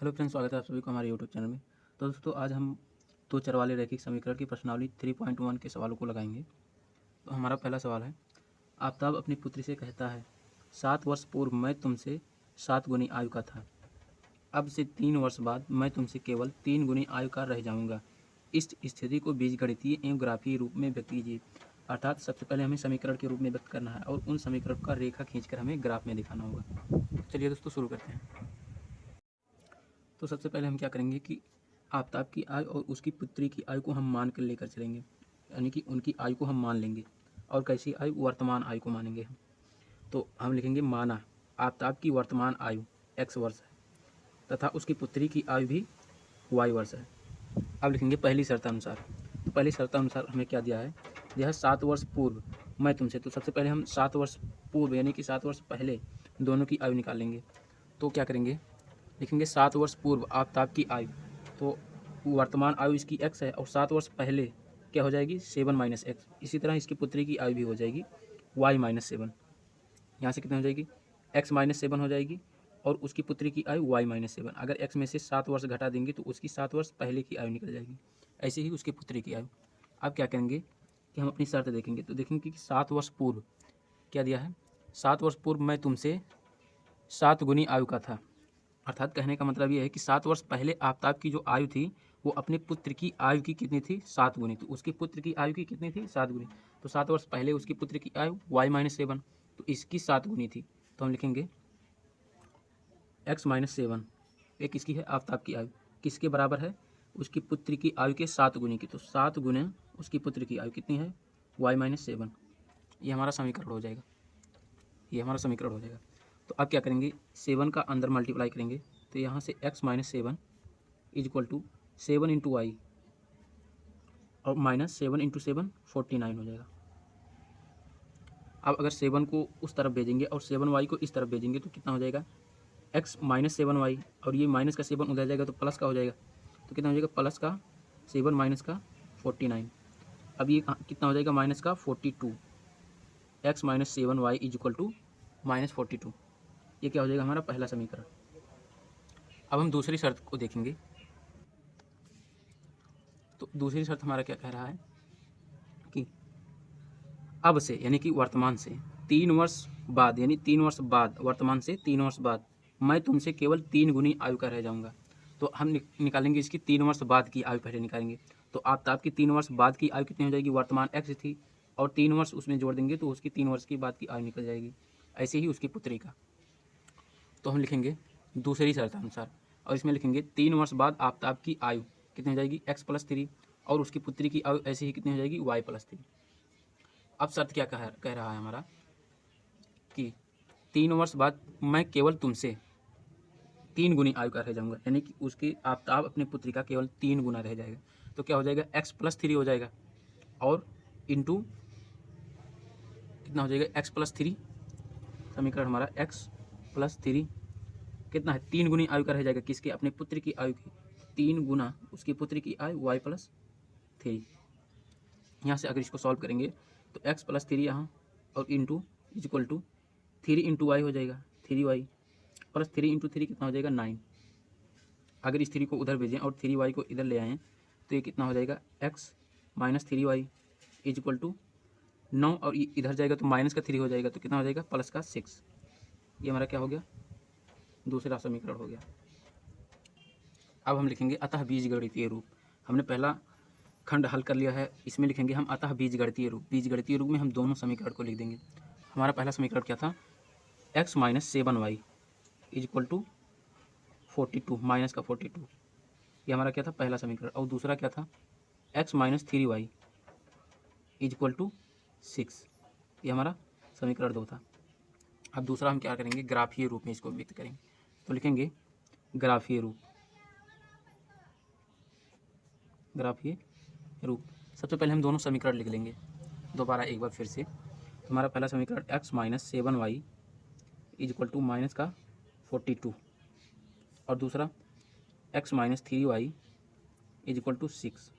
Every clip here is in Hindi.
हेलो फ्रेंड्स, स्वागत है आप सभी को हमारे यूट्यूब चैनल में। तो दोस्तों, आज हम दो चर वाले रैखिक समीकरण की प्रश्नावली 3.1 के सवालों को लगाएंगे। तो हमारा पहला सवाल है, आफताब अपनी पुत्री से कहता है, 7 वर्ष पूर्व मैं तुमसे 7 गुनी आयु का था। अब से 3 वर्ष बाद मैं तुमसे केवल 3 गुनी आयु का रह जाऊंगा। इस स्थिति को बीजगणितीय एवं ग्राफीय रूप में व्यक्त कीजिए। अर्थात सबसे पहले हमें समीकरण के रूप में व्यक्त करना है और उन समीकरण का रेखा खींचकर हमें ग्राफ में दिखाना होगा। चलिए दोस्तों, शुरू करते हैं। तो सबसे पहले हम क्या करेंगे कि आफताब की आयु और उसकी पुत्री की आयु को हम मान कर लेकर चलेंगे, यानी कि उनकी आयु को हम मान लेंगे। और कैसी आयु? वर्तमान आयु को मानेंगे हम। तो हम लिखेंगे माना आफताब की वर्तमान आयु x वर्ष है तथा उसकी पुत्री की आयु भी y वर्ष है। अब लिखेंगे पहली शर्त अनुसार। तो पहली शर्त अनुसार हमें क्या दिया है? यह 7 वर्ष पूर्व मैं तुमसे। तो सबसे पहले हम 7 वर्ष पूर्व यानी कि 7 वर्ष पहले दोनों की आयु निकालेंगे। तो क्या करेंगे? लिखेंगे 7 वर्ष पूर्व आफताब की आयु। तो वर्तमान आयु इसकी x है और 7 वर्ष पहले क्या हो जाएगी? 7 - x। इसी तरह इसकी पुत्री की आयु भी हो जाएगी y - 7। यहाँ से कितनी हो जाएगी? x - 7 हो जाएगी और उसकी पुत्री की आयु y - 7। अगर x में से 7 वर्ष घटा देंगे तो उसकी 7 वर्ष पहले की आयु निकल जाएगी। ऐसे ही उसकी पुत्री की आयु। अब क्या करेंगे कि हम अपनी शर्त देखेंगे। तो देखेंगे कि 7 वर्ष पूर्व क्या दिया है? 7 वर्ष पूर्व मैं तुमसे 7 गुनी आयु का था। अर्थात कहने का मतलब ये है कि 7 वर्ष पहले आफताब की जो आयु थी वो अपने पुत्र की आयु की कितनी थी? 7 गुनी। तो उसकी पुत्र की आयु की कितनी थी? 7 गुनी। तो 7 वर्ष पहले उसकी पुत्र की आयु y - 7, तो इसकी 7 गुनी थी। तो हम लिखेंगे x - 7 एक इसकी है आफताब की आयु, किसके बराबर है? उसकी पुत्र की आयु के 7 गुनी की। तो 7 गुने उसकी पुत्र की आयु कितनी है? y - 7। ये हमारा समीकरण हो जाएगा। तो अब क्या करेंगे? 7 का अंदर मल्टीप्लाई करेंगे। तो यहाँ से x - 7 equal to 7 into y और -7 इंटू 7 49 हो जाएगा। अब अगर 7 को उस तरफ भेजेंगे और 7y को इस तरफ भेजेंगे तो कितना हो जाएगा? x - 7y और ये माइनस का 7 उधर जाएगा तो प्लस का हो जाएगा। तो कितना हो जाएगा? प्लस का 7 माइनस का 49। अब ये कितना हो जाएगा? माइनस का 42। x - 7y equal to -42। ये क्या हो जाएगा? हमारा पहला समीकरण। अब हम दूसरी शर्त को देखेंगे। तो दूसरी शर्त हमारा क्या कह रहा है कि अब से यानी कि वर्तमान से 3 वर्ष बाद, यानी 3 वर्ष बाद, वर्तमान से 3 वर्ष बाद मैं तुमसे केवल 3 गुनी आयु का रह जाऊंगा। तो हम निकालेंगे इसकी 3 वर्ष बाद की आयु पहले निकालेंगे। तो आफताब की 3 वर्ष बाद की आयु कितनी हो जाएगी? वर्तमान x थी और 3 वर्ष उसमें जोड़ देंगे तो उसकी 3 वर्ष की बाद की आयु निकल जाएगी। ऐसे ही उसकी पुत्री का। तो हम लिखेंगे दूसरी शर्त अनुसार और इसमें लिखेंगे 3 वर्ष बाद आफताब की आयु कितनी हो जाएगी? x + 3 और उसकी पुत्री की आयु ऐसे ही कितनी हो जाएगी? y + 3। अब शर्त क्या कह रहा है हमारा कि 3 वर्ष बाद मैं केवल तुमसे 3 गुनी आयु का रह जाऊंगा, यानी कि उसकी आफताब अपने पुत्री का केवल 3 गुना रह जाएगा। तो क्या हो जाएगा? x + 3 हो जाएगा और इंटू कितना हो जाएगा? x + 3। समीकरण हमारा x + 3 कितना है? 3 गुनी आयु का रह जाएगा। किसके? अपने पुत्र की आयु की 3 गुना उसकी पुत्री की आयु y + 3। यहाँ से अगर इसको सॉल्व करेंगे तो x + 3 यहाँ और into equal to 3 into y हो जाएगा, 3y + 3 इंटू 3 कितना हो जाएगा? 9। अगर इस 3 को उधर भेजें और 3y को इधर ले आएँ तो ये कितना हो जाएगा? x - 3y इक्वल टू 9 और इधर जाएगा तो माइनस का 3 हो जाएगा तो कितना हो जाएगा? प्लस का 6। ये हमारा क्या हो गया? दूसरा समीकरण हो गया। अब हम लिखेंगे अतः बीजगणितीय रूप। हमने पहला खंड हल कर लिया है, इसमें लिखेंगे हम अतः बीजगणितीय रूप। बीजगणितीय रूप में हम दोनों समीकरण को लिख देंगे। हमारा पहला समीकरण क्या था? x - 7y equal to 42 minus का 42। ये हमारा क्या था? पहला समीकरण। और दूसरा क्या था? x - 3y equal to 6। ये हमारा समीकरण 2 था। अब दूसरा हम क्या करेंगे? ग्राफीय रूप में इसको व्यक्त करेंगे। तो लिखेंगे ग्राफीय रूप। ग्राफीय रूप सबसे पहले हम दोनों समीकरण लिख लेंगे दोबारा एक बार फिर से। तो हमारा पहला समीकरण x - 7y equal to minus का 42 और दूसरा x - 3y इक्वल टू 6।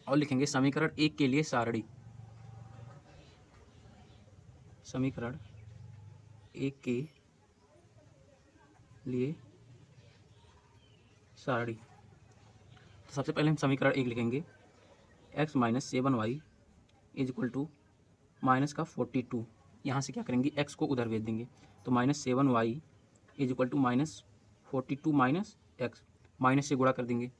और लिखेंगे समीकरण 1 के लिए सारणी। समीकरण 1 के लिए सारणी। तो सबसे पहले हम समीकरण 1 लिखेंगे, x minus 7y is equal to minus का 42। यहाँ से क्या करेंगे, x को उधर भेज देंगे, तो minus 7y is equal to minus 42 minus x, minus से गुणा कर देंगे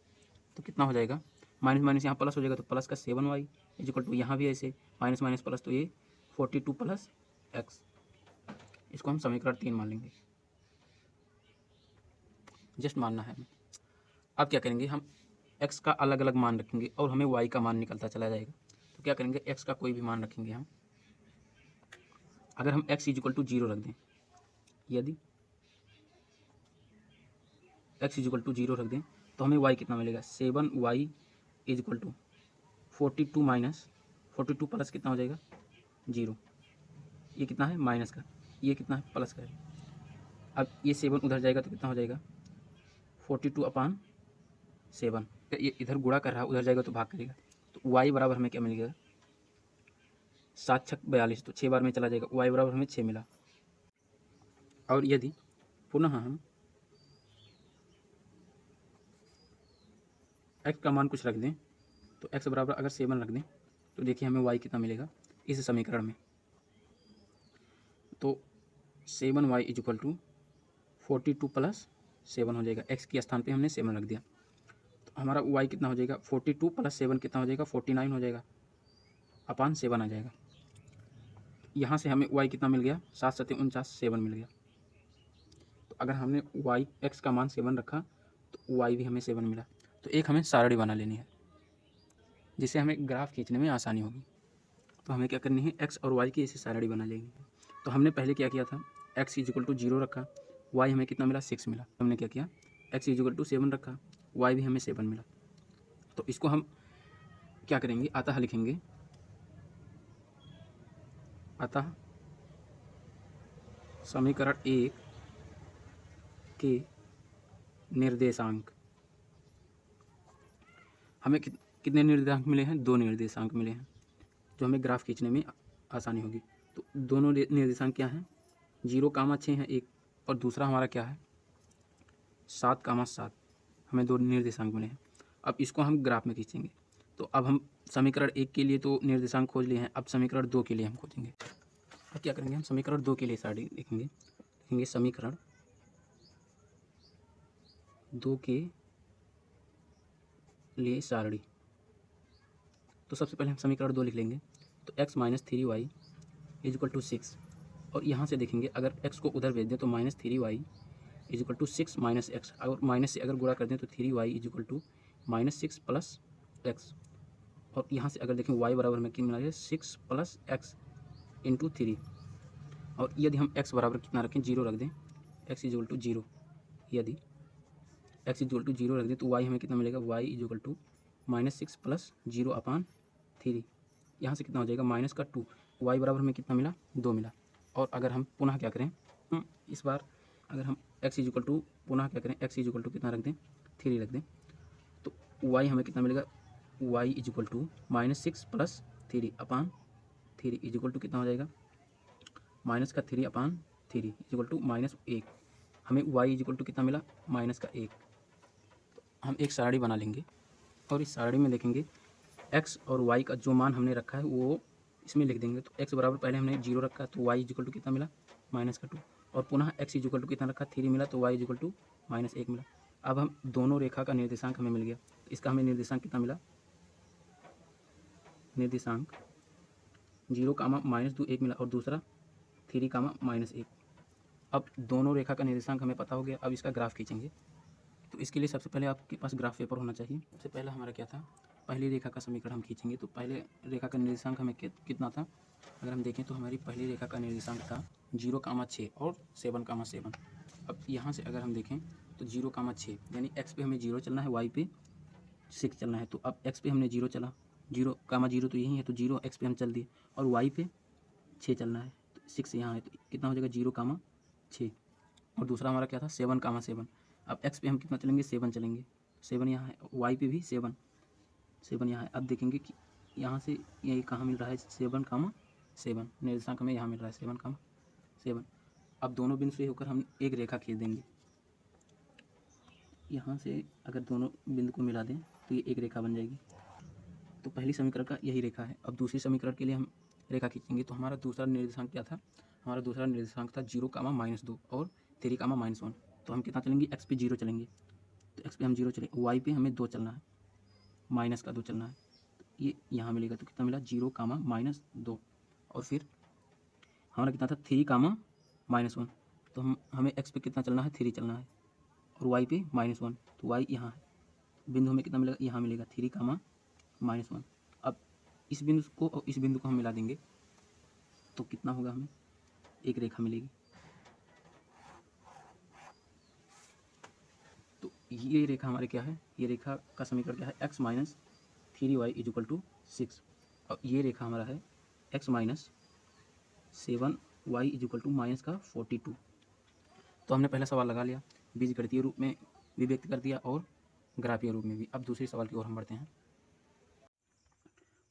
तो कितना हो जाएगा, माइनस माइनस यहाँ प्लस हो जाएगा, तो प्लस का 7y इज इक्वल टू यहाँ भी ऐसे माइनस माइनस प्लस, तो ये 42 प्लस x। इसको हम समीकरण 3 मान लेंगे, जस्ट मानना है। अब क्या करेंगे, हम x का अलग अलग मान रखेंगे और हमें y का मान निकलता चला जाएगा। तो क्या करेंगे, x का कोई भी मान रखेंगे हम। अगर हम x इज इक्वल टू 0 रख दें, यदि x इज इक्वल टू 0 रख दें तो हमें y कितना मिलेगा, 7y is equal to 42 minus 42 plus कितना हो जाएगा 0। ये कितना है माइनस का, ये कितना है प्लस का है। अब ये 7 उधर जाएगा तो कितना हो जाएगा 42 अपान 7। ये इधर गुणा कर रहा है, उधर जाएगा तो भाग करेगा, तो y बराबर हमें क्या मिलेगा 7 छक 42, तो 6 बार में चला जाएगा, y बराबर हमें 6 मिला। और यदि पुनः हम x का मान कुछ रख दें, तो x बराबर अगर 7 रख दें तो देखिए हमें y कितना मिलेगा इस समीकरण में। तो 7y is equal to 42 plus 7 हो जाएगा, x के स्थान पे हमने 7 रख दिया, तो हमारा y कितना हो जाएगा 42 प्लस 7 कितना हो जाएगा 49 हो जाएगा, अपान 7 आ जाएगा। यहाँ से हमें y कितना मिल गया 7 7 49, 7 मिल गया। तो अगर हमने y x का मान 7 रखा तो y भी हमें 7 मिला। तो एक हमें सारणी बना लेनी है जिससे हमें ग्राफ खींचने में आसानी होगी। तो हमें क्या करनी है, x और y की ऐसी सारणी बना लेंगे। तो हमने पहले क्या किया था, x इज इक्वल टू 0 रखा, y हमें कितना मिला 6 मिला। हमने क्या किया, x इज इक्वल टू 7 रखा, y भी हमें 7 मिला। तो इसको हम क्या करेंगे, अतः लिखेंगे, अतः समीकरण 1 के निर्देशांक, हमें कितने निर्देशांक मिले हैं, 2 निर्देशांक मिले हैं जो हमें ग्राफ खींचने में आसानी होगी। तो दोनों निर्देशांक क्या हैं, 0,6 है एक, और दूसरा हमारा क्या है 7,7। हमें 2 निर्देशांक मिले हैं। अब इसको हम ग्राफ में खींचेंगे। तो अब हम समीकरण 1 के लिए तो निर्देशांक खोज लिए हैं, अब समीकरण 2 के लिए हम खोजेंगे। अब क्या करेंगे, हम समीकरण 2 के लिए सारणी लिखेंगे समीकरण 2 के लिए सारणी। तो सबसे पहले हम समीकरण 2 लिख लेंगे, तो x minus 3y is equal to 6, और यहाँ से देखेंगे अगर x को उधर भेज दें तो minus 3y is equal to 6 minus x, अगर माइनस से अगर गुणा कर दें तो 3y is equal to minus 6 plus x, और यहाँ से अगर देखें y बराबर हमें कितना मिला है 6 प्लस एक्स इंटू 3। और यदि हम x बराबर कितना रखें 0 रख दें, x इज इक्वल टू 0, यदि x इज इक्वल टू 0 रख दें तो y हमें कितना मिलेगा, y is equal to minus 6 plus 0 upon 3। यहाँ से कितना हो जाएगा माइनस का 2, y बराबर हमें कितना मिला 2 मिला। और अगर हम पुनः क्या करें, इस बार अगर हम x इज इक्वल टू पुनः क्या करें, x इज इक्वल टू कितना रख दें 3 रख दें, तो y हमें कितना मिलेगा, y is equal to minus 6 plus 3 upon 3 is equal to कितना हो जाएगा माइनस का 3 upon 3 is equal to minus 1। हमें y इज इक्वल टू कितना मिला माइनस का 1। तो हम एक सारणी बना लेंगे और इस सारणी में देखेंगे x और y का जो मान हमने रखा है वो इसमें लिख देंगे। तो x बराबर पहले हमने 0 रखा, तो y इज इक्वल टू कितना मिला माइनस का 2, और पुनः x इज इक्वल टू कितना रखा 3 मिला, तो y is equal to minus 1 मिला। अब हम दोनों रेखा का निर्देशांक हमें मिल गया, तो इसका हमें निर्देशांक कितना मिला, निर्देशांक 0 कामा माइनस 2 1 मिला, और दूसरा 3 कामा माइनस 1। अब दोनों रेखा का निर्देशांक हमें पता हो गया। अब इसका ग्राफ खींचेंगे। तो इसके लिए सबसे पहले आपके पास ग्राफ पेपर होना चाहिए। सबसे पहला हमारा क्या था, पहली रेखा का समीकरण हम खींचेंगे। तो पहले रेखा का निर्देशांक हमें कितना था, अगर हम देखें तो हमारी पहली रेखा का निर्देशांक था 0,6 और 7,7। अब यहाँ से अगर हम देखें तो 0,6 यानी x पे हमें 0 चलना है, y पे 6 चलना है। तो अब x पे हमने 0 चला, 0,0 तो यही है, तो 0 x पे हम चल दिए, और y पे 6 चलना है, तो 6 यहाँ है, तो कितना हो जाएगा 0,6। और दूसरा हमारा क्या था 7,7। अब x पे हम कितना चलेंगे 7 चलेंगे, 7 यहाँ है, y पे भी 7 यहाँ है। अब देखेंगे कि यहाँ से ये कहाँ मिल रहा है 7,7, निर्देशांक हमें यहाँ मिल रहा है 7,7। अब दोनों बिंदु से होकर हम एक रेखा खींच देंगे। यहाँ से अगर दोनों बिंदु को मिला दें तो ये एक रेखा बन जाएगी। तो पहली समीकरण का यही रेखा है। अब दूसरी समीकरण के लिए हम रेखा खींचेंगे। तो हमारा दूसरा निर्देशांक क्या था? हमारा दूसरा निर्देशांक था 0, -2 और 3, -1। तो हम कितना चलेंगे? एक्स पे 0 चलेंगे। तो एक्स पे हम 0 चले, वाई पे हमें 2 चलना है, -2 चलना है। तो ये यहाँ मिलेगा। तो कितना मिला? 0, -2। और फिर हमारा कितना था? 3, -1। तो हमें एक्स पे कितना चलना है? 3 चलना है, और वाई पे -1। तो वाई यहाँ है, बिंदु हमें कितना मिलेगा? यहाँ मिलेगा 3, -1। अब इस बिंदु को और इस बिंदु को हम मिला देंगे तो कितना होगा? हमें एक रेखा मिलेगी। तो ये रेखा हमारे क्या है? ये रेखा का समीकरण क्या है? x - 3y = 6। और ये रेखा हमारा है x - 7y = -42। तो हमने पहला सवाल लगा लिया, बीजगणितीय रूप में भी व्यक्त कर दिया और ग्राफीय रूप में भी। अब दूसरे सवाल की ओर हम बढ़ते हैं।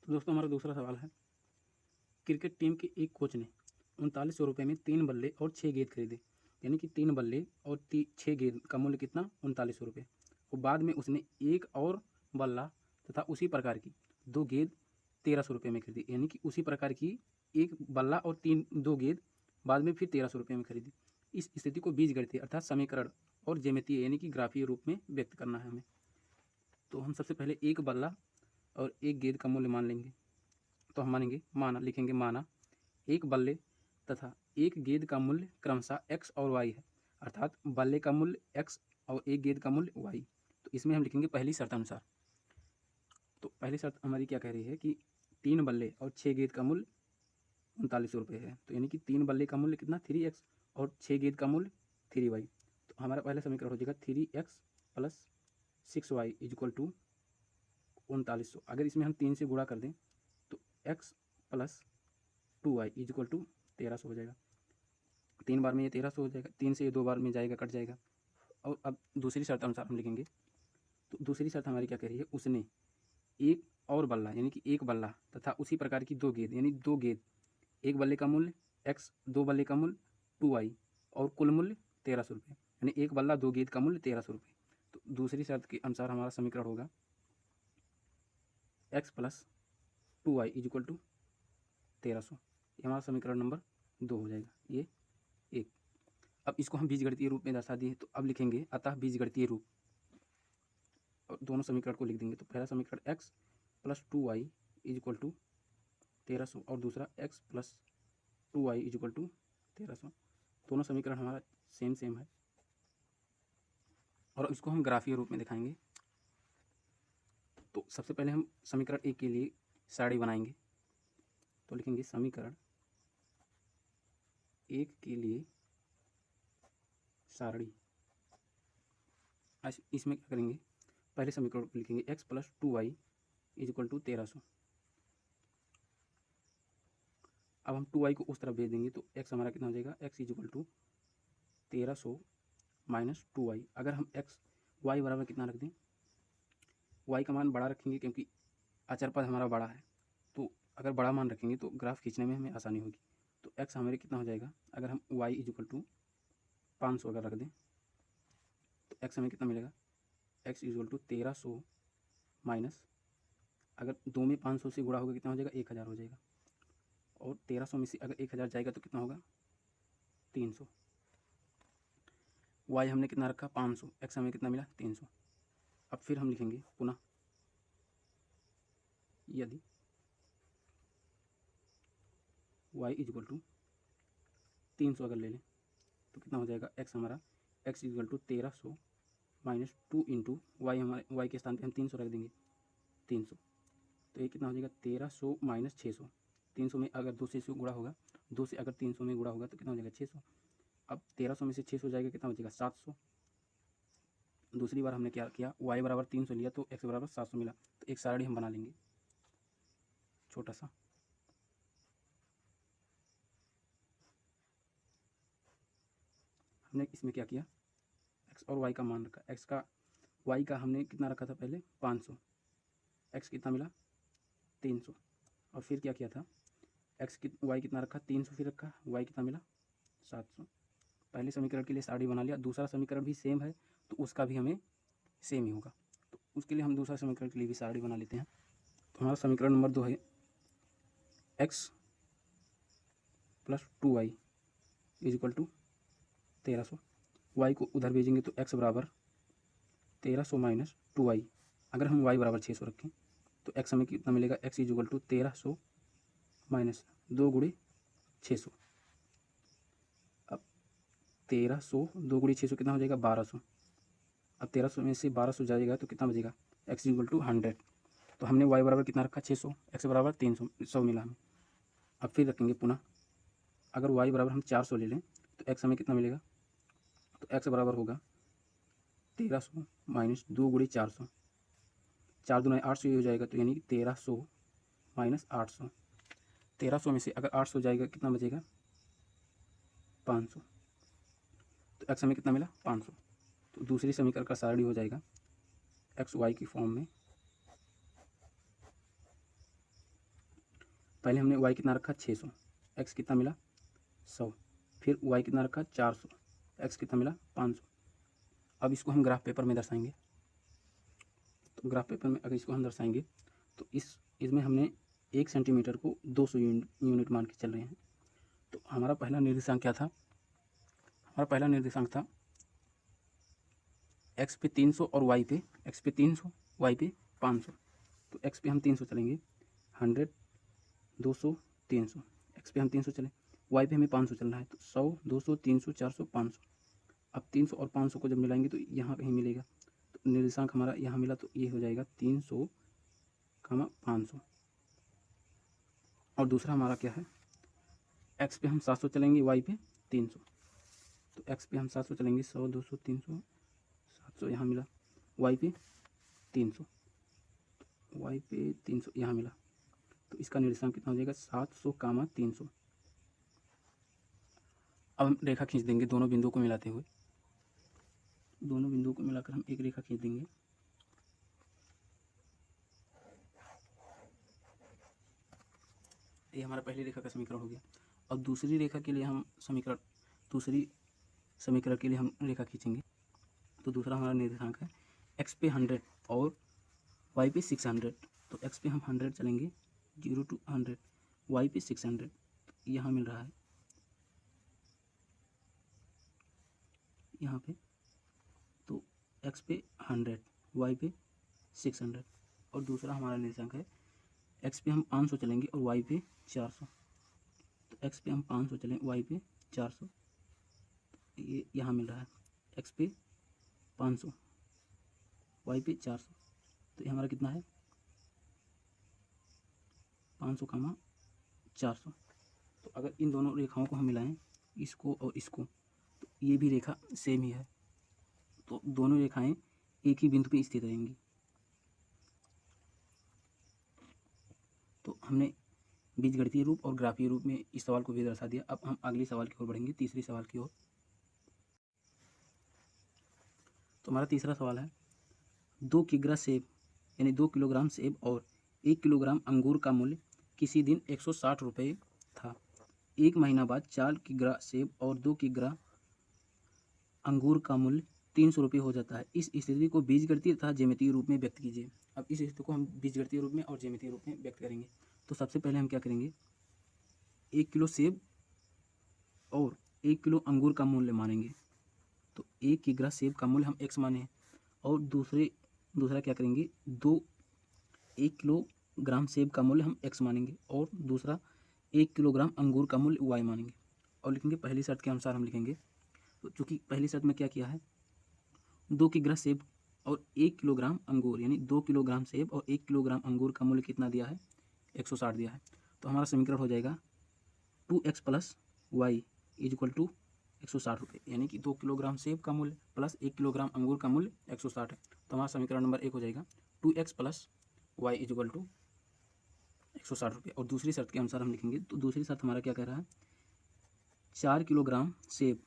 तो दोस्तों हमारा दूसरा सवाल है, क्रिकेट टीम के एक कोच ने 3900 रुपये में 3 बल्ले और 6 गेंद खरीदे। यानी कि 3 बल्ले और 6 गेंद का मूल्य कितना? 3900 रुपये। और बाद में उसने एक और बल्ला तथा उसी प्रकार की 2 गेंद 1300 रुपये में खरीदी। यानी कि उसी प्रकार की एक बल्ला और 2 गेंद बाद में फिर 1300 रुपये में खरीदी। इस स्थिति को बीजगणितीय अर्थात समीकरण और ज्यामितीय यानी कि ग्राफीय रूप में व्यक्त करना है हमें। तो हम सबसे पहले एक बल्ला और एक गेंद का मूल्य मान लेंगे। तो हम मानेंगे, माना लिखेंगे, माना एक बल्ले तथा एक गेंद का मूल्य क्रमशः x और y है, अर्थात बल्ले का मूल्य x और एक गेंद का मूल्य y। तो इसमें हम लिखेंगे पहली शर्त अनुसार। तो पहली शर्त हमारी क्या कह रही है कि 3 बल्ले और 6 गेंद का मूल्य 3900 रुपये है। तो यानी कि 3 बल्ले का मूल्य कितना? 3x और 6 गेंद का मूल्य 3y। तो हमारा पहला समीकरण हो जाएगा 3x + 6y = 3900। अगर इसमें हम 3 से गुणा कर दें तो x + 2y = 1300 हो जाएगा। 3 बार में ये 1300 हो जाएगा, 3 से ये 2 बार में जाएगा, कट जाएगा। और अब दूसरी शर्त अनुसार हम लिखेंगे। तो दूसरी शर्त हमारी क्या कह रही है? उसने एक और बल्ला यानी कि एक बल्ला तथा उसी प्रकार की 2 गेंद यानी 2 गेंद, एक बल्ले का मूल्य x, 2 बल्ले का मूल्य 2y और कुल मूल्य 1300 रुपये। यानी एक बल्ला 2 गेंद का मूल्य 1300 रुपये। तो दूसरी शर्त के अनुसार हमारा समीकरण होगा x + 2y = 1300। ये हमारा समीकरण नंबर 2 हो जाएगा। ये एक। अब इसको हम बीजगणितीय रूप में दर्शा दिए, तो अब लिखेंगे अतः बीजगणितीय रूप, और दोनों समीकरण को लिख देंगे। तो पहला समीकरण x + 2y = 1300 और दूसरा x + 2y = 1300। दोनों समीकरण हमारा सेम है और इसको हम ग्राफीय रूप में दिखाएंगे। तो सबसे पहले हम समीकरण 1 के लिए सारणी बनाएंगे। तो लिखेंगे समीकरण 1 के लिए सारणी। इसमें क्या करेंगे? पहले समीकरण को लिखेंगे x + 2y = 1300। अब हम 2y को उस तरफ भेज देंगे तो x हमारा कितना हो जाएगा? x = 1300 - 2y। अगर हम y बराबर कितना रख दें? y का मान बड़ा रखेंगे क्योंकि अचर पद हमारा बड़ा है। तो अगर बड़ा मान रखेंगे तो ग्राफ खींचने में हमें आसानी होगी। तो x हमारे कितना हो जाएगा? अगर हम y = 500 अगर रख दें तो x हमें कितना मिलेगा? x = 1300 माइनस, अगर 2 में 500 से गुणा होगा कितना हो जाएगा? 1000 हो जाएगा। और 1300 में से अगर 1000 जाएगा तो कितना होगा? 300। y हमने कितना रखा? 500। x हमें कितना मिला? 300। अब फिर हम लिखेंगे पुनः, यदि y = 300 अगर ले लें तो कितना हो जाएगा? x हमारा x = 1300 - 2 × y, हमारे y के स्थान पे हम 300 रख देंगे, 300। तो ये कितना हो जाएगा? 1300 - 600। 300 में अगर 2 से गुणा होगा, 2 से अगर 300 में गुणा होगा तो कितना हो जाएगा? 600। अब 1300 में से 600 जाएगा, कितना हो जाएगा? 700। दूसरी बार हमने क्या किया? y = 300 लिया तो x = 700 मिला। तो एक सारणी हम बना लेंगे छोटा सा। हमने इसमें क्या किया? x और y का मान रखा। y का हमने कितना रखा था पहले? 500। x कितना मिला? 300। और फिर क्या किया था? y कितना रखा? 300 फिर रखा, y कितना मिला? 700। पहले समीकरण के लिए सारणी बना लिया। दूसरा समीकरण भी सेम है तो उसका भी हमें सेम ही होगा। तो उसके लिए हम दूसरा समीकरण के लिए भी सारणी बना लेते हैं। तो हमारा समीकरण नंबर 2 है x + 2y is equal to 1300। y को उधर भेजेंगे तो x बराबर 1300 माइनस 2y। अगर हम y बराबर 600 रखें तो x हमें कितना मिलेगा, x is equal to 1300 minus 2 गुणे 600। अब 1300 2 गुणे 600 कितना हो जाएगा, 1200। अब 1300 में से 1200 जाएगा तो कितना बचेगा, x इक्वल टू 100। तो हमने y बराबर कितना रखा, 600, x बराबर 300 मिला हमें। अब फिर रखेंगे पुनः, अगर y बराबर हम 400 ले लें तो x हमें कितना मिलेगा, तो x बराबर होगा 1300 माइनस 2 गुणे 400। 4 दूना 800 ये हो जाएगा, तो यानी 1300 माइनस 800। 1300 में से अगर 800 जाएगा कितना बचेगा, 500। तो x हमें कितना मिला, 500। तो दूसरी समीकरण का सारणी हो जाएगा एक्स वाई की फॉर्म में। पहले हमने y कितना रखा, 600, x कितना मिला, 100। फिर y कितना रखा, 400, x कितना मिला, 500। अब इसको हम ग्राफ पेपर में दर्शाएंगे। तो ग्राफ पेपर में अगर इसको हम दर्शाएंगे तो इसमें हमने 1 सेंटीमीटर को 200 यूनिट मान के चल रहे हैं। तो हमारा पहला निर्देशांक क्या था, हमारा पहला निर्देशांक था x पे 300 और y पे, x पे 300 y पे 500। तो x पे हम 300 चलेंगे, 100 200 300, x पे हम 300 चले, y पे हमें 500 चलना है। तो 100 200 300 400 500। अब 300 और 500 को जब मिलाएंगे तो यहाँ कहीं मिलेगा, तो निर्देशांक हमारा यहाँ मिला, तो ये हो जाएगा 300, 500। और दूसरा हमारा क्या है, x पे हम 700 चलेंगे, y पे 300। तो x पे हम 700 चलेंगे, 100 200 300 700 यहाँ मिला, y पे 300, y पे 300 यहाँ मिला। तो इसका निर्देशांक कितना हो जाएगा, 700, 300। अब हम रेखा खींच देंगे दोनों बिंदुओं को मिलाते हुए। दोनों बिंदुओं को मिलाकर हम एक रेखा खींच देंगे। ये हमारा पहली रेखा का समीकरण हो गया। अब दूसरी रेखा के लिए हम दूसरी समीकरण के लिए हम रेखा खींचेंगे। तो दूसरा हमारा निर्देशांक है x पे 100 और y पे 600। तो x पे हम 100 चलेंगे, 0 to 100, y पे 600 यहाँ मिल रहा है, यहाँ पे। तो x पे 100 y पे 600। और दूसरा हमारा निर्देशांक है x पे हम 500 चलेंगे और y पे 400। तो x पे हम 500 चलें, y पे 400, ये यहाँ मिल रहा है, x पे 500 y पे 400। तो ये हमारा कितना है, 500, 400। तो अगर इन दोनों रेखाओं को हम मिलाएं, इसको और इसको, तो ये भी रेखा सेम ही है। तो दोनों रेखाएं एक ही बिंदु पे स्थित रहेंगी। तो हमने बीजगणितीय रूप और ग्राफीय रूप में इस सवाल को भी दर्शा दिया। अब हम अगले सवाल की ओर बढ़ेंगे, तीसरे सवाल की ओर। तो हमारा तीसरा सवाल है, 2 किग्रा सेब यानी 2 किलोग्राम सेब और 1 किलोग्राम अंगूर का मूल्य किसी दिन 160 रुपये था। एक महीना बाद 4 किग्रा सेब और 2 किग्रा अंगूर का मूल्य 300 रुपये हो जाता है। इस स्थिति को बीजगणितीय तथा ज्यामितीय रूप में व्यक्त कीजिए। अब इस स्थिति को हम बीजगणितीय रूप में और ज्यामितीय रूप में व्यक्त करेंगे। तो सबसे पहले हम क्या करेंगे, 1 किलो सेब और 1 किलो अंगूर का मूल्य मानेंगे। तो 1 किग्रा सेब का मूल्य हम x माने, और दूसरा क्या करेंगे, 1 किलोग्राम सेब का मूल्य हम x मानेंगे, और दूसरा 1 किलोग्राम अंगूर का मूल्य y मानेंगे। और लिखेंगे पहली शर्त के अनुसार हम लिखेंगे। तो चूँकि पहली शर्त में क्या किया है, 2 किग्रा सेब और 1 किलोग्राम अंगूर, यानी 2 किलोग्राम सेब और 1 किलोग्राम अंगूर का मूल्य कितना दिया है, 160 दिया है। तो हमारा समीकरण हो जाएगा 2x + y is equal to 160 रुपये, यानी कि 2 किलोग्राम सेब का मूल्य प्लस 1 किलोग्राम अंगूर का मूल्य 160 है। तो हमारा समीकरण नंबर 1 हो जाएगा 2x + y is equal to 160 रुपये। और दूसरी शर्त के अनुसार हम लिखेंगे। तो दूसरी शर्त हमारा क्या कह रहा है, 4 किलोग्राम सेब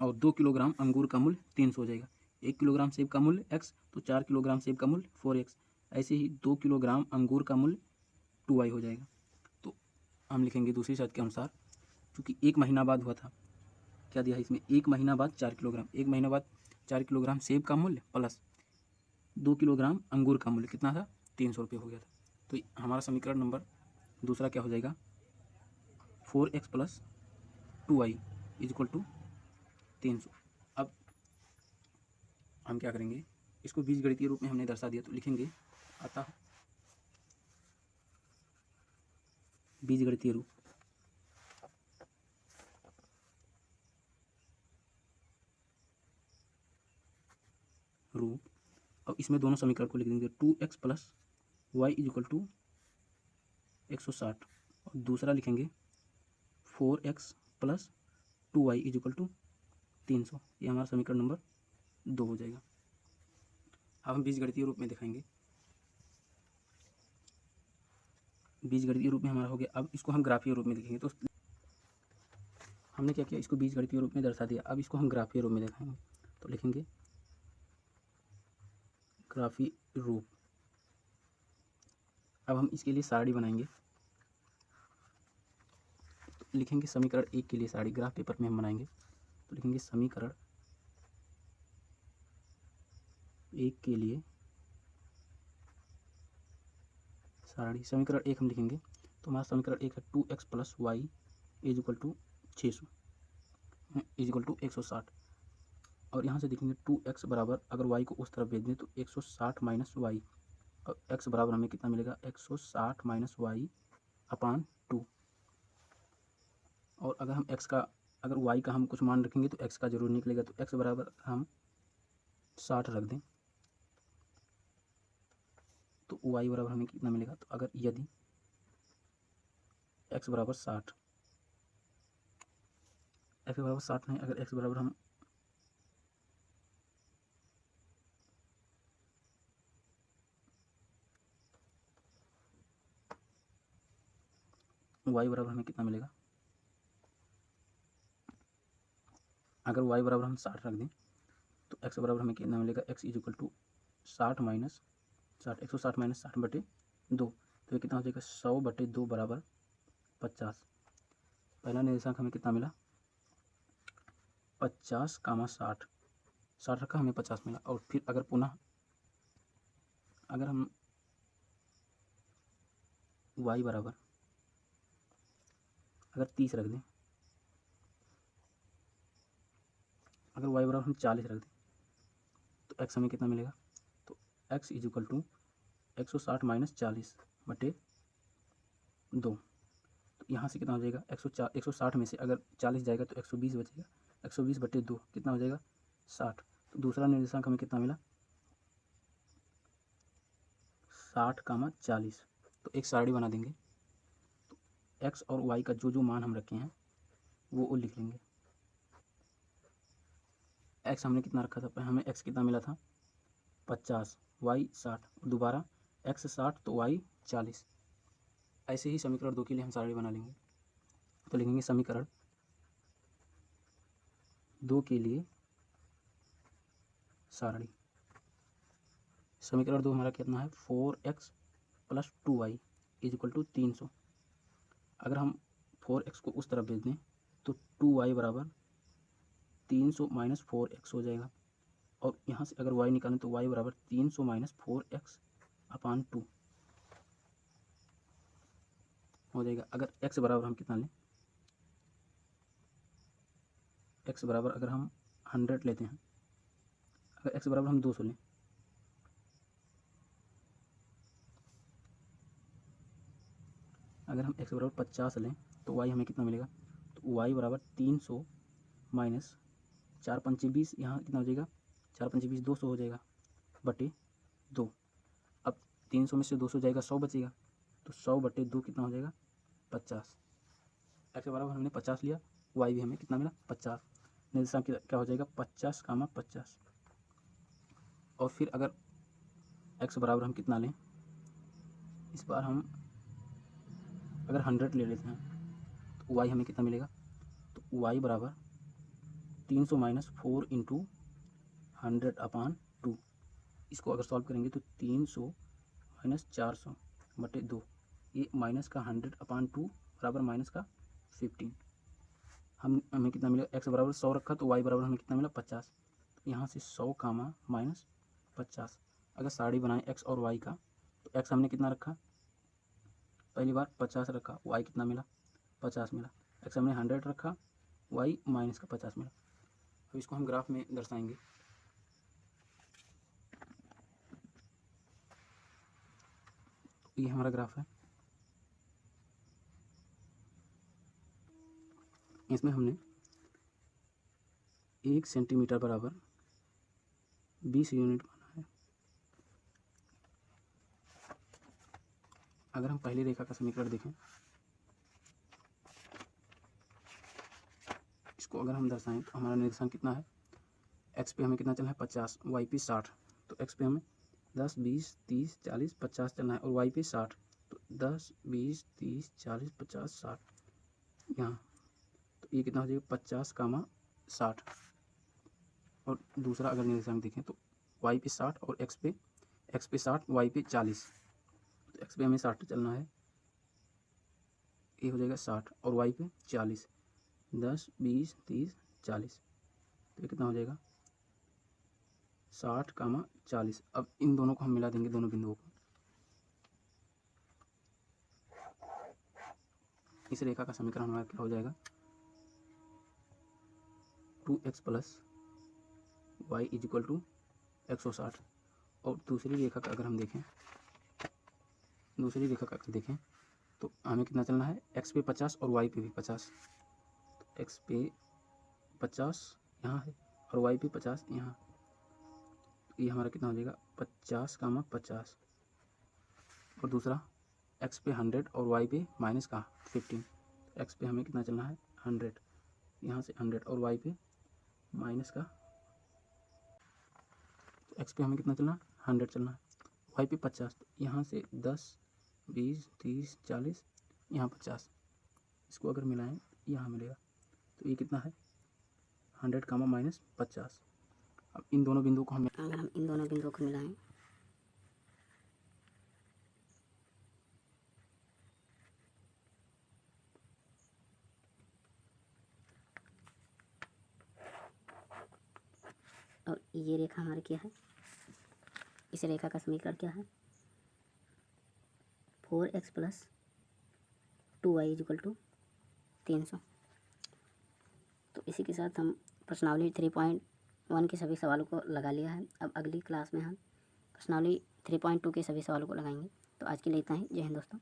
और 2 किलोग्राम अंगूर का मूल्य 300 हो जाएगा। 1 किलोग्राम सेब का मूल्य x, तो 4 किलोग्राम सेब का मूल्य 4x। ऐसे ही 2 किलोग्राम अंगूर का मूल्य 2y हो जाएगा। तो हम लिखेंगे दूसरी शर्त के अनुसार, क्योंकि 1 महीना बाद हुआ था, क्या दिया है इसमें, 1 महीना बाद 4 किलोग्राम, 1 महीना बाद 4 किलोग्राम सेब का मूल्य प्लस 2 किलोग्राम अंगूर का मूल्य कितना था, 300 रुपये हो गया था। तो हमारा समीकरण नंबर दूसरा क्या हो जाएगा, 4x plus 2y is equal to 300। अब हम क्या करेंगे, इसको बीजगणितीय रूप में हमने दर्शा दिया, तो लिखेंगे अतः बीजगणितीय रूप। अब इसमें दोनों समीकरण को लिख देंगे, 2x plus y is equal to 160, और दूसरा लिखेंगे 4x plus 2y is equal to 300। ये हमारा समीकरण नंबर 2 हो जाएगा। अब हम बीजगणितीय रूप में दिखाएंगे, बीजगणितीय रूप में हमारा हो गया। अब इसको हम ग्राफीय रूप में लिखेंगे। तो हमने क्या किया, इसको बीजगणितीय रूप में दर्शा दिया, अब इसको हम ग्राफीय रूप में दिखाएंगे। तो लिखेंगे ग्राफीय रूप। अब हम इसके लिए सारणी बनाएंगे, तो लिखेंगे समीकरण 1 के लिए सारणी ग्राफ पेपर में हम बनाएंगे। तो लिखेंगे समीकरण 1 के लिए सारणी। समीकरण 1 हम लिखेंगे, तो हमारा समीकरण 1 है 2x plus y is equal to 600 is equal to 160। और यहाँ से देखेंगे 2x बराबर, अगर y को उस तरफ भेज दें तो 160 माइनस वाई, और x बराबर हमें कितना मिलेगा, 160 माइनस वाई अपान 2। और अगर हम x का, अगर y का हम कुछ मान रखेंगे तो x का जरूर निकलेगा। तो x बराबर हम 60 रख दें तो y बराबर हमें कितना मिलेगा। तो अगर यदि x बराबर 60, x बराबर 60 नहीं, अगर x बराबर हम y बराबर हमें कितना मिलेगा, अगर y बराबर हम 60 रख दें तो x बराबर हमें कितना मिलेगा, x is equal to 60 minus 60, 160 minus 60 बटे 2। तो ये कितना हो जाएगा, 100 बटे 2 बराबर 50। पहला निर्देशांक हमें कितना मिला, 50 कामा 60, 60 रखा हमें 50 मिला। और फिर अगर पुनः अगर हम y बराबर अगर 30 रख दें, अगर y बराबर हम 40 रख दें तो x हमें कितना मिलेगा। तो x is equal to 160 minus 40 बटे 2। तो यहाँ से कितना हो जाएगा, 160 में से अगर 40 जाएगा तो 120 बचेगा, 120 बटे 2 कितना हो जाएगा, 60। तो दूसरा निर्देशांक हमें कितना मिला, 60 कामा 40। तो एक सारणी बना देंगे, तो x और y का जो जो मान हम रखे हैं वो लिख लेंगे। x हमने कितना रखा था, हमें x कितना मिला था 50, y 60, दोबारा x 60 तो y 40। ऐसे ही समीकरण 2 के लिए हम सारणी बना लेंगे। तो लिखेंगे समीकरण 2 के लिए सारणी। समीकरण 2 हमारा कितना है, 4x plus 2y is equal to 300। अगर हम 4x को उस तरफ भेज दें तो 2y बराबर 300 माइनस 4x हो जाएगा। और यहाँ से अगर y निकालें तो y बराबर 300 माइनस 4x अपान 2 हो जाएगा। अगर x बराबर हम कितना लें, x बराबर अगर हम 100 लेते हैं, अगर x बराबर हम 200 लें, अगर हम x बराबर 50 लें तो y हमें कितना मिलेगा। तो y बराबर 300 माइनस 4 पंचे 20, यहाँ कितना हो जाएगा, 4 पंचे 20 200 हो जाएगा बटे 2। अब 300 में से 200 जाएगा, 100 बचेगा, तो 100 बटे 2 कितना हो जाएगा, 50। x बराबर हमने 50 लिया, y भी हमें कितना मिला, 50। निर्देशांक क्या हो जाएगा, 50 कामा 50। और फिर अगर x बराबर हम कितना लें, इस बार हम अगर 100 ले लेते हैं तो y हमें कितना मिलेगा। तो y बराबर 300 माइनस 4 इंटू 100 अपान 2। इसको अगर सॉल्व करेंगे तो 300 माइनस 400 बटे 2, ये माइनस का 100 अपान 2 बराबर माइनस का 15। हमें कितना मिलेगा, x बराबर 100 रखा तो y बराबर हमें कितना मिला 50। तो यहाँ से 100 कामा माइनस 50, अगर साड़ी बनाए एक्स और वाई का, तो एक्स हमने कितना रखा, पहली बार 50 रखा, वाई कितना मिला, 50 मिला। एक्स हमने 100 रखा, वाई माइनस का 50 मिला। अब इसको हम ग्राफ में दर्शाएंगे। ये हमारा ग्राफ है, इसमें हमने 1 सेंटीमीटर बराबर 20 यूनिट माना है। अगर हम पहली रेखा का समीकरण देखें, इसको अगर हम दर्शाएं तो हमारा निर्देशांक कितना है, एक्स पे हमें कितना चलना है 50, वाई पे 60। तो एक्स पे हमें 10, 20, 30, 40, 50 चलना है और वाई पे 60। तो 10, 20, 30, 40, 50, 60 यहाँ। तो ये कितना हो जाएगा 50, 60। और दूसरा अगर निर्देशांक देखें तो वाई पे 60 और एक्स पे 60, वाई पे 40। तो एक्स पे हमें 60 चलना है, ये हो जाएगा 60 और वाई पे 40। 10, 20, 30, 40। तो ये कितना हो जाएगा 60, 40। अब इन दोनों को हम मिला देंगे, दोनों बिंदुओं को। इस रेखा का समीकरण हमारा क्या हो जाएगा, 2x plus y is equal to 160। और दूसरी रेखा का अगर हम देखें, तो हमें कितना चलना है, x पे 50 और y पे भी 50। तो x पे 50 यहाँ है और y पे 50 यहाँ। तो ये हमारा कितना हो जाएगा 50, 50। और दूसरा x पे 100 और y पे माइनस का 15। तो x पे हमें कितना चलना है 100, यहाँ से 100 और y पे माइनस का। तो x पे हमें कितना चलना 100 चलना है, y पे 50। तो यहाँ से 10, 20, 30, 40, यहाँ 50। इसको अगर मिलाएं यहाँ मिलेगा। तो ये कितना है 100 माइनस 50। अब इन दोनों बिंदुओं को अगर हम इन दोनों बिंदुओं को मिलाएं और ये रेखा हमारी क्या है, इस रेखा का समीकरण क्या है, 4x plus 2y is equal to 300। तो इसी के साथ हम प्रश्नावली 3.1 के सभी सवालों को लगा लिया है। अब अगली क्लास में हम प्रश्नावली 3.2 के सभी सवालों को लगाएंगे। तो आज के लिए इतना ही। जय हिंद दोस्तों।